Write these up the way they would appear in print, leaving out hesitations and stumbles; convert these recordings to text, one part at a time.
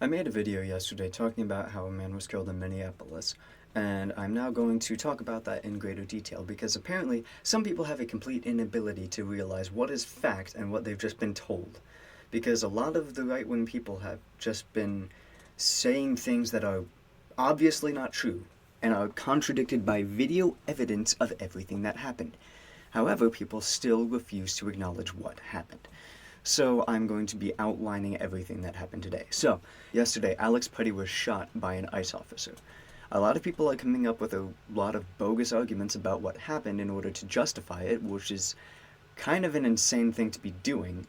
I made a video yesterday talking about how a man was killed in Minneapolis, and I'm now going to talk about that in greater detail because apparently some people have a complete inability to realize what is fact and what they've just been told. Because a lot of the right-wing people have just been saying things that are obviously not true and are contradicted by video evidence of everything that happened. However, people still refuse to acknowledge what happened. So I'm going to be outlining everything that happened today. So, yesterday, Alex Pretti was shot by an ICE officer. A lot of people are coming up with a lot of bogus arguments about what happened in order to justify it, which is kind of an insane thing to be doing,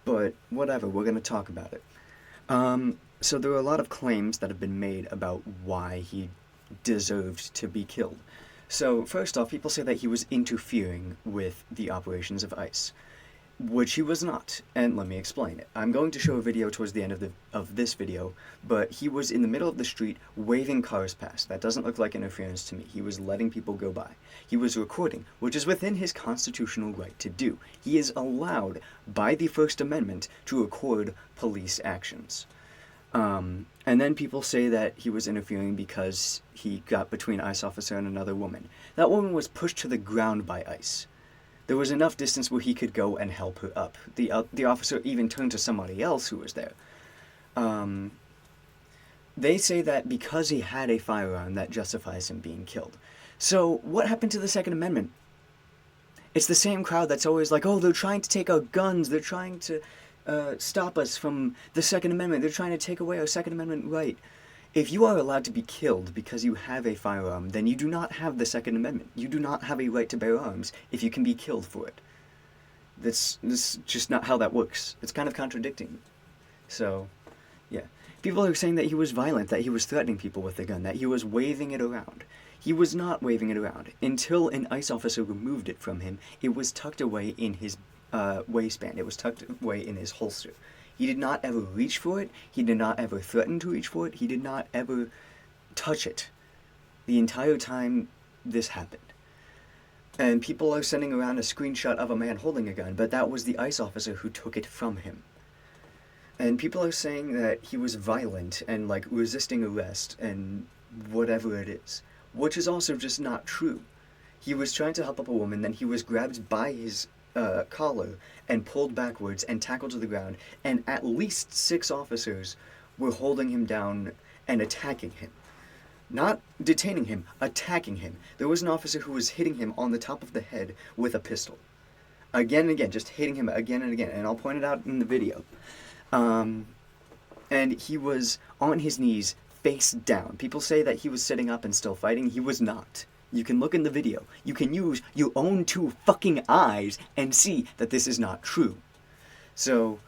but whatever, we're going to talk about it. So there are a lot of claims that have been made about why he deserved to be killed. So, first off, people say that he was interfering with the operations of ICE, which he was not, and let me explain it. I'm going to show a video towards the end of this video, but he was in the middle of the street waving cars past. That doesn't look like interference to me. He was letting people go by. He was recording, which is within his constitutional right to do. He is allowed by the First Amendment to record police actions. And then people say that he was interfering because he got between ICE officer and another woman. That woman was pushed to the ground by ICE. There was enough distance where he could go and help her up. The officer even turned to somebody else who was there. They say that because he had a firearm, that justifies him being killed. So, what happened to the Second Amendment? It's the same crowd that's always like, oh, they're trying to take our guns, they're trying to stop us from the Second Amendment, they're trying to take away our Second Amendment right. If you are allowed to be killed because you have a firearm, then you do not have the Second Amendment. You do not have a right to bear arms if you can be killed for it. This is just not how that works. It's kind of contradicting. So, yeah. People are saying that he was violent, that he was threatening people with a gun, that he was waving it around. He was not waving it around. Until an ICE officer removed it from him, it was tucked away in his waistband. It was tucked away in his holster. He did not ever reach for it. He did not ever threaten to reach for it. He did not ever touch it the entire time this happened. And people are sending around a screenshot of a man holding a gun, but that was the ICE officer who took it from him. And people are saying that he was violent and, like, resisting arrest and whatever it is, which is also just not true. He was trying to help up a woman, then he was grabbed by his collar and pulled backwards and tackled to the ground, and at least 6 officers were holding him down and attacking him. Not detaining him, attacking him. There was an officer who was hitting him on the top of the head with a pistol. Again and again, just hitting him again and again, and I'll point it out in the video. And he was on his knees, face down. People say that he was sitting up and still fighting. He was not. You can look in the video. You can use your own 2 fucking eyes and see that this is not true. So,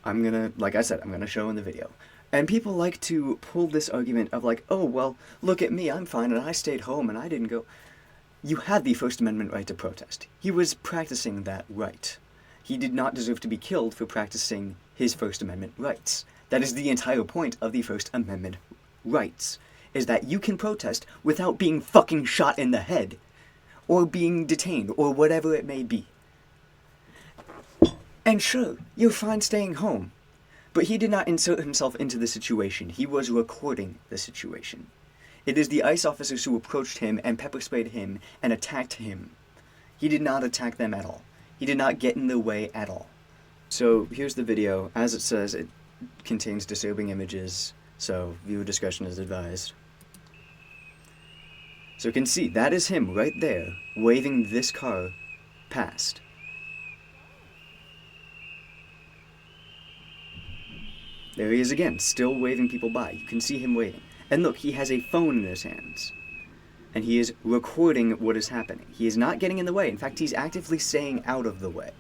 like I said, I'm gonna show in the video. And people like to pull this argument of like, oh, well, look at me, I'm fine, and I stayed home and I didn't go. You had the First Amendment right to protest. He was practicing that right. He did not deserve to be killed for practicing his First Amendment rights. That is the entire point of the First Amendment rights, is that you can protest without being fucking shot in the head, or being detained, or whatever it may be. And sure, you're fine staying home, but he did not insert himself into the situation. He was recording the situation. It is the ICE officers who approached him and pepper sprayed him and attacked him. He did not attack them at all. He did not get in their way at all. So here's the video. As it says, it contains disturbing images, so viewer discretion is advised. So you can see, that is him right there, waving this car past. There he is again, still waving people by. You can see him waving. And look, he has a phone in his hands. And he is recording what is happening. He is not getting in the way. In fact, he's actively staying out of the way.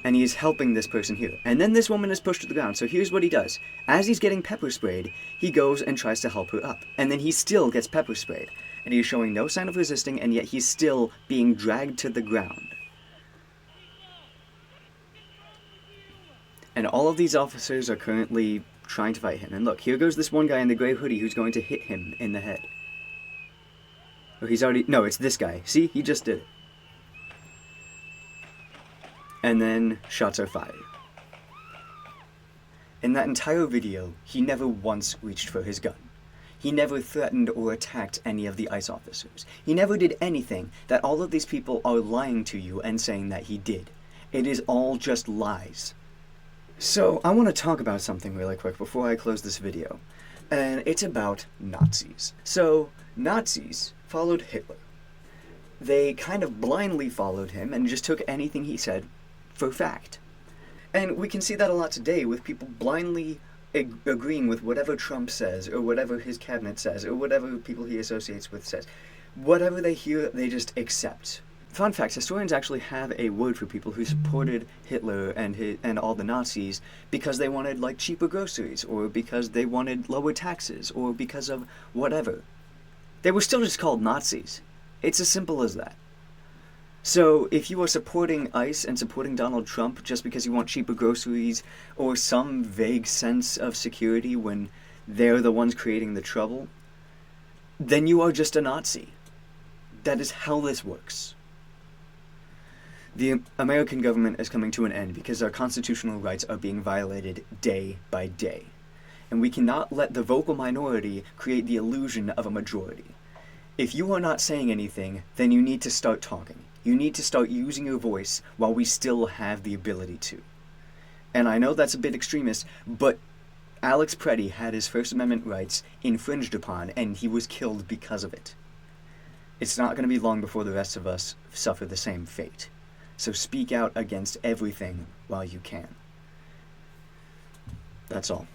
And he is helping this person here. And then this woman is pushed to the ground. So here's what he does. As he's getting pepper sprayed, he goes and tries to help her up. And then he still gets pepper sprayed. And he is showing no sign of resisting, and yet he's still being dragged to the ground. And all of these officers are currently trying to fight him. And look, here goes this one guy in the gray hoodie who's going to hit him in the head. Oh, he's already... No, it's this guy. See? He just did it. And then shots are fired. In that entire video, he never once reached for his gun. He never threatened or attacked any of the ICE officers. He never did anything that all of these people are lying to you and saying that he did. It is all just lies. So, I want to talk about something really quick before I close this video, and it's about Nazis. So, Nazis followed Hitler. They kind of blindly followed him and just took anything he said for fact. And we can see that a lot today with people blindly agreeing with whatever Trump says, or whatever his cabinet says, or whatever people he associates with says. Whatever they hear, they just accept. Fun fact, historians actually have a word for people who supported Hitler and all the Nazis because they wanted, like, cheaper groceries, or because they wanted lower taxes, or because of whatever. They were still just called Nazis. It's as simple as that. So, if you are supporting ICE and supporting Donald Trump just because you want cheaper groceries, or some vague sense of security when they're the ones creating the trouble, then you are just a Nazi. That is how this works. The American government is coming to an end because our constitutional rights are being violated day by day. And we cannot let the vocal minority create the illusion of a majority. If you are not saying anything, then you need to start talking. You need to start using your voice while we still have the ability to. And I know that's a bit extremist, but Alex Pretti had his First Amendment rights infringed upon, and he was killed because of it. It's not going to be long before the rest of us suffer the same fate. So speak out against everything while you can. That's all.